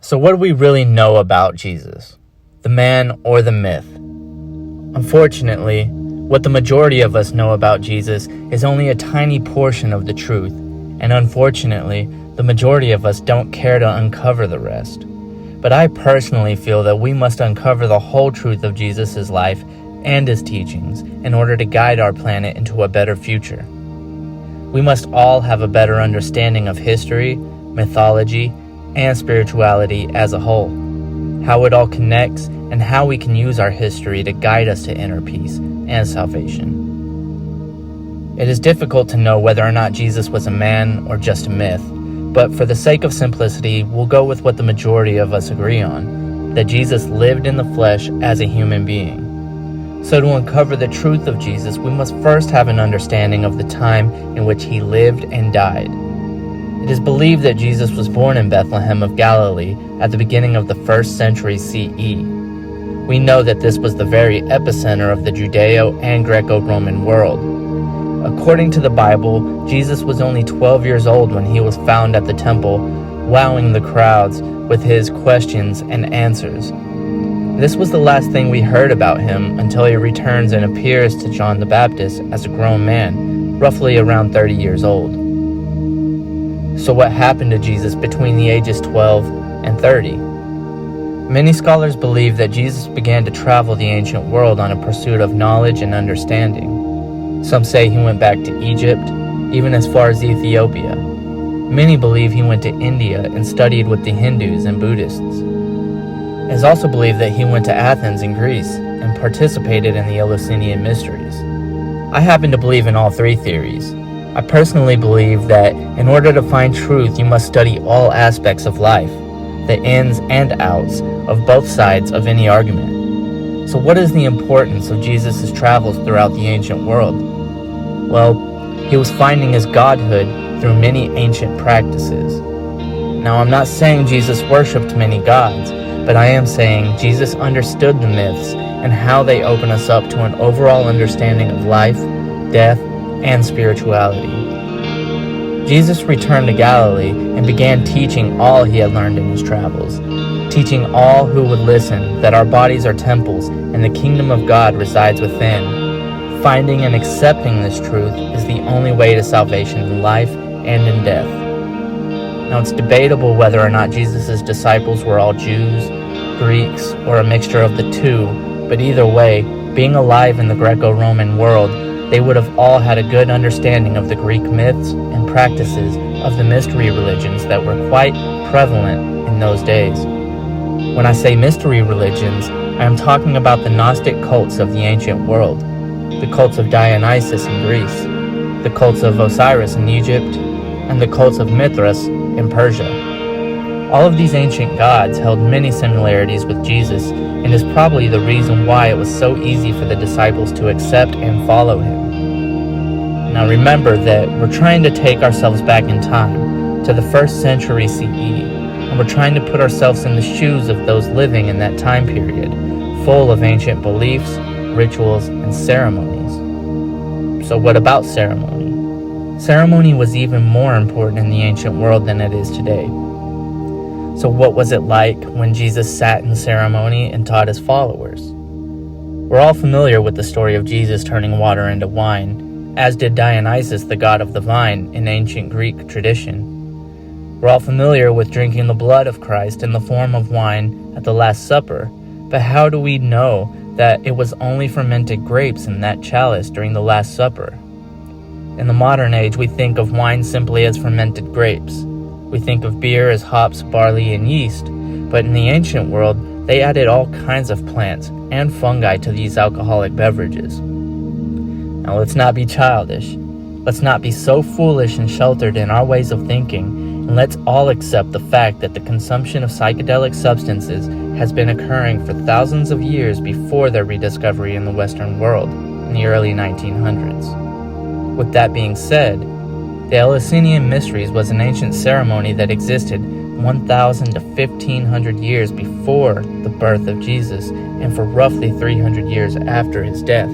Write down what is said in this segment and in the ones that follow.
So what do we really know about Jesus? The man or the myth? Unfortunately, what the majority of us know about Jesus is only a tiny portion of the truth, and unfortunately, the majority of us don't care to uncover the rest. But I personally feel that we must uncover the whole truth of Jesus' life and his teachings in order to guide our planet into a better future. We must all have a better understanding of history, mythology, and spirituality as a whole, how it all connects, and how we can use our history to guide us to inner peace and salvation. It is difficult to know whether or not Jesus was a man or just a myth, but for the sake of simplicity, we'll go with what the majority of us agree on, that Jesus lived in the flesh as a human being. So to uncover the truth of Jesus, we must first have an understanding of the time in which he lived and died. It is believed that Jesus was born in Bethlehem of Galilee at the beginning of the 1st century CE. We know that this was the very epicenter of the Judeo and Greco-Roman world. According to the Bible, Jesus was only 12 years old when he was found at the temple, wowing the crowds with his questions and answers. This was the last thing we heard about him until he returns and appears to John the Baptist as a grown man, roughly around 30 years old. So what happened to Jesus between the ages 12 and 30? Many scholars believe that Jesus began to travel the ancient world on a pursuit of knowledge and understanding. Some say he went back to Egypt, even as far as Ethiopia. Many believe he went to India and studied with the Hindus and Buddhists. It is also believed that he went to Athens in Greece and participated in the Eleusinian mysteries. I happen to believe in all three theories. I personally believe that in order to find truth, you must study all aspects of life, the ins and outs of both sides of any argument. So what is the importance of Jesus' travels throughout the ancient world? Well, he was finding his godhood through many ancient practices. Now, I'm not saying Jesus worshipped many gods, but I am saying Jesus understood the myths and how they open us up to an overall understanding of life, death, and spirituality. Jesus returned to Galilee and began teaching all he had learned in his travels, teaching all who would listen that our bodies are temples and the kingdom of God resides within. Finding and accepting this truth is the only way to salvation in life and in death. Now, it's debatable whether or not Jesus' disciples were all Jews, Greeks, or a mixture of the two, but either way, being alive in the Greco-Roman world, they would have all had a good understanding of the Greek myths and practices of the mystery religions that were quite prevalent in those days. When I say mystery religions, I am talking about the Gnostic cults of the ancient world, the cults of Dionysus in Greece, the cults of Osiris in Egypt, and the cults of Mithras in Persia. All of these ancient gods held many similarities with Jesus, and is probably the reason why it was so easy for the disciples to accept and follow him. Now remember that we're trying to take ourselves back in time to the 1st century CE, and we're trying to put ourselves in the shoes of those living in that time period, full of ancient beliefs, rituals, and ceremonies. So what about ceremony? Ceremony was even more important in the ancient world than it is today. So what was it like when Jesus sat in ceremony and taught his followers? We're all familiar with the story of Jesus turning water into wine, as did Dionysus, the god of the vine, in ancient Greek tradition. We're all familiar with drinking the blood of Christ in the form of wine at the Last Supper, but how do we know that it was only fermented grapes in that chalice during the Last Supper? In the modern age, we think of wine simply as fermented grapes. We think of beer as hops, barley, and yeast, but in the ancient world, they added all kinds of plants and fungi to these alcoholic beverages. Now, let's not be childish. Let's not be so foolish and sheltered in our ways of thinking, and let's all accept the fact that the consumption of psychedelic substances has been occurring for thousands of years before their rediscovery in the Western world in the early 1900s. With that being said, the Eleusinian Mysteries was an ancient ceremony that existed 1,000 to 1,500 years before the birth of Jesus and for roughly 300 years after his death.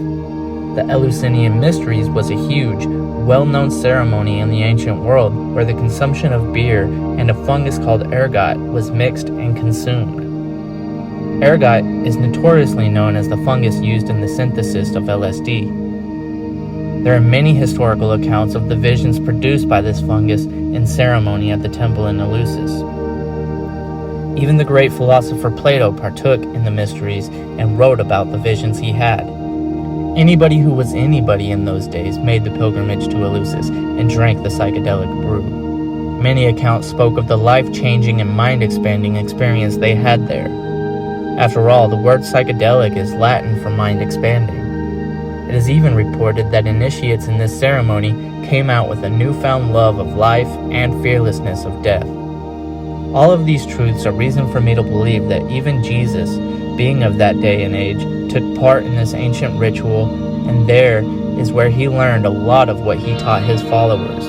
The Eleusinian Mysteries was a huge, well-known ceremony in the ancient world where the consumption of beer and a fungus called ergot was mixed and consumed. Ergot is notoriously known as the fungus used in the synthesis of LSD. There are many historical accounts of the visions produced by this fungus in ceremony at the temple in Eleusis. Even the great philosopher Plato partook in the mysteries and wrote about the visions he had. Anybody who was anybody in those days made the pilgrimage to Eleusis and drank the psychedelic brew. Many accounts spoke of the life-changing and mind-expanding experience they had there. After all, the word psychedelic is Latin for mind-expanding. It is even reported that initiates in this ceremony came out with a newfound love of life and fearlessness of death. All of these truths are reason for me to believe that even Jesus, being of that day and age, took part in this ancient ritual, and there is where he learned a lot of what he taught his followers.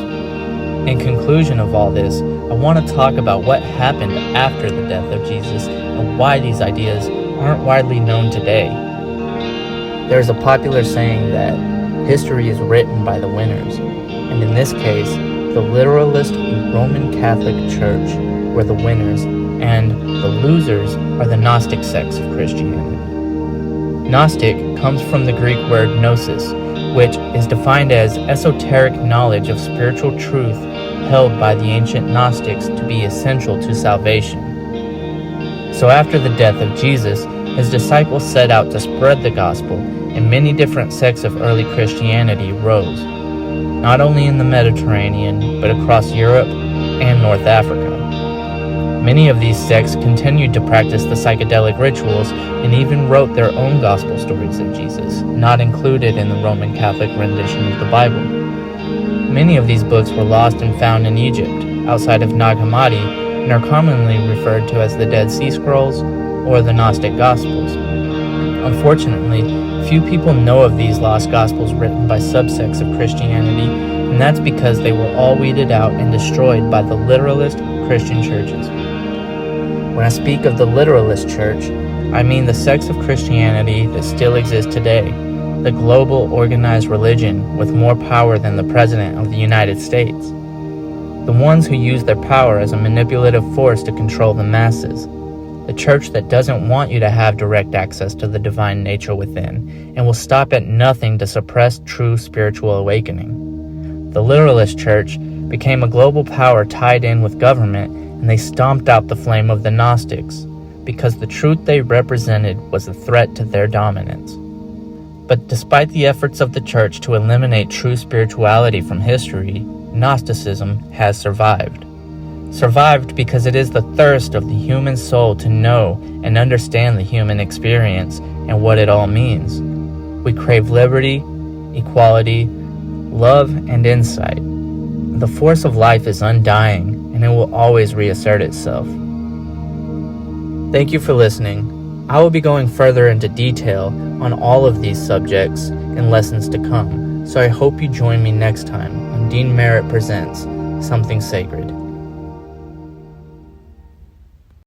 In conclusion of all this, I want to talk about what happened after the death of Jesus and why these ideas aren't widely known today. There's a popular saying that history is written by the winners, and in this case, the literalist Roman Catholic Church were the winners, and the losers are the Gnostic sects of Christianity. Gnostic comes from the Greek word gnosis, which is defined as esoteric knowledge of spiritual truth held by the ancient Gnostics to be essential to salvation. So after the death of Jesus, his disciples set out to spread the gospel, and many different sects of early Christianity rose, not only in the Mediterranean, but across Europe and North Africa. Many of these sects continued to practice the psychedelic rituals and even wrote their own gospel stories of Jesus, not included in the Roman Catholic rendition of the Bible. Many of these books were lost and found in Egypt, outside of Nag Hammadi, and are commonly referred to as the Dead Sea Scrolls or the Gnostic Gospels. Unfortunately, few people know of these lost Gospels written by subsects of Christianity, and that's because they were all weeded out and destroyed by the literalist Christian churches. When I speak of the literalist church, I mean the sects of Christianity that still exist today, the global organized religion with more power than the President of the United States. The ones who use their power as a manipulative force to control the masses. The church that doesn't want you to have direct access to the divine nature within and will stop at nothing to suppress true spiritual awakening. The literalist church became a global power tied in with government, and they stomped out the flame of the Gnostics because the truth they represented was a threat to their dominance. But despite the efforts of the church to eliminate true spirituality from history, Gnosticism has survived. Survived because it is the thirst of the human soul to know and understand the human experience and what it all means. We crave liberty, equality, love, and insight. The force of life is undying, and it will always reassert itself. Thank you for listening. I will be going further into detail on all of these subjects in lessons to come, so I hope you join me next time on Dean Merritt Presents Something Sacred.